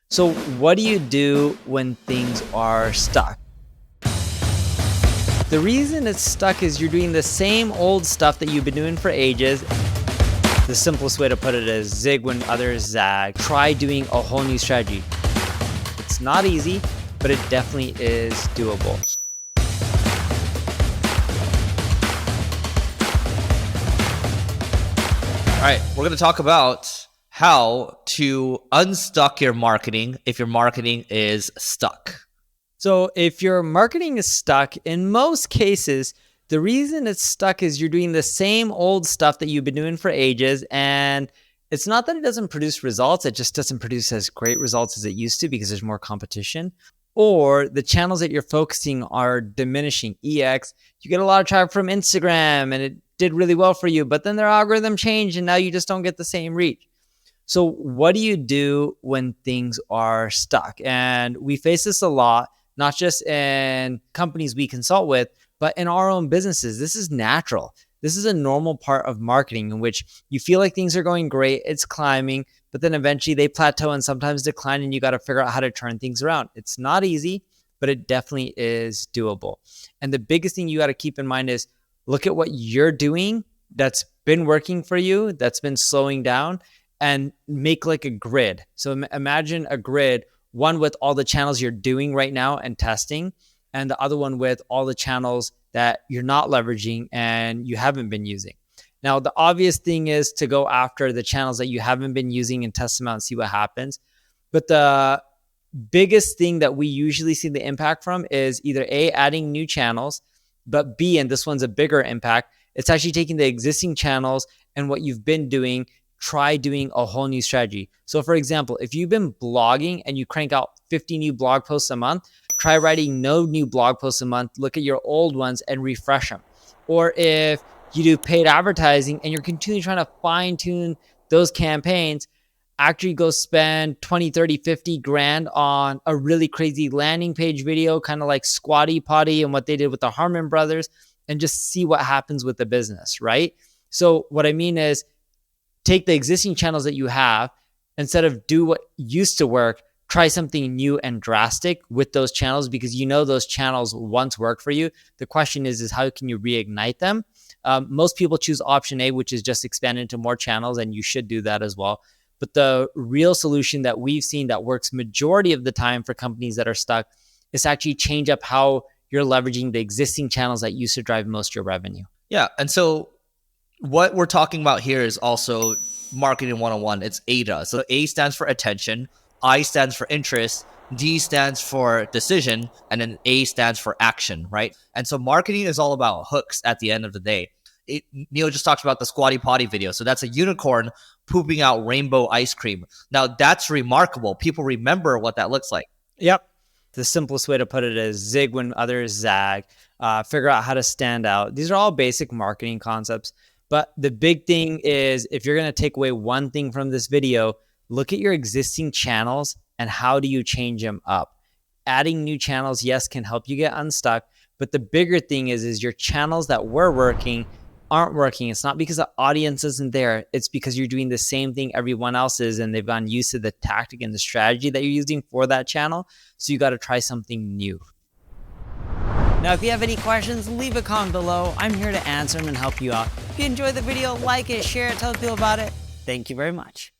So what do you do when things are stuck? The reason it's stuck is you're doing the same old stuff that you've been doing for ages. The simplest way to put it is zig when others zag. Try doing a whole new strategy. It's not easy, but it definitely is doable. All right, we're going to talk about how to unstuck your marketing if your marketing is stuck. So if your marketing is stuck, in most cases, the reason it's stuck is you're doing the same old stuff that you've been doing for ages. And it's not that it doesn't produce results. It just doesn't produce as great results as it used to because there's more competition. Or the channels that you're focusing are diminishing. EX, you get a lot of traffic from Instagram and it did really well for you, but then their algorithm changed and now you just don't get the same reach. So what do you do when things are stuck? And we face this a lot, not just in companies we consult with, but in our own businesses. This is natural. This is a normal part of marketing in which you feel like things are going great, it's climbing, but then eventually they plateau and sometimes decline and you got to figure out how to turn things around. It's not easy, but it definitely is doable. And the biggest thing you got to keep in mind is look at what you're doing that's been working for you, that's been slowing down, and make like a grid. So imagine a grid, one with all the channels you're doing right now and testing, and the other one with all the channels that you're not leveraging and you haven't been using. Now, the obvious thing is to go after the channels that you haven't been using and test them out and see what happens. But the biggest thing that we usually see the impact from is either A, adding new channels, but B, and this one's a bigger impact, it's actually taking the existing channels and what you've been doing, try doing a whole new strategy. So for example, if you've been blogging and you crank out 50 new blog posts a month, try writing no new blog posts a month, look at your old ones and refresh them. Or if you do paid advertising and you're continually trying to fine tune those campaigns, actually go spend 20, 30, 50 grand on a really crazy landing page video, kind of like Squatty Potty and what they did with the Harmon brothers, and just see what happens with the business, right? So what I mean is take the existing channels that you have, instead of do what used to work, try something new and drastic with those channels because you know those channels once worked for you. The question is how can you reignite them? Most people choose option A, which is just expand into more channels, and you should do that as well. But the real solution that we've seen that works majority of the time for companies that are stuck is actually change up how you're leveraging the existing channels that used to drive most of your revenue. Yeah, and so what we're talking about here is also marketing 101. It's ADA. So A stands for attention, I stands for interest, D stands for decision, and then A stands for action, right? And so marketing is all about hooks at the end of the day. Neil just talked about the Squatty Potty video. So that's a unicorn pooping out rainbow ice cream. Now that's remarkable. People remember what that looks like. Yep. The simplest way to put it is zig when others zag, figure out how to stand out. These are all basic marketing concepts. But the big thing is if you're going to take away one thing from this video, look at your existing channels and how do you change them up? Adding new channels, yes, can help you get unstuck. But the bigger thing is your channels that were working aren't working. It's not because the audience isn't there. It's because you're doing the same thing everyone else is and they've gotten used to the tactic and the strategy that you're using for that channel. So you got to try something new. Now, if you have any questions, leave a comment below. I'm here to answer them and help you out. If you enjoyed the video, like it, share it, tell people about it. Thank you very much.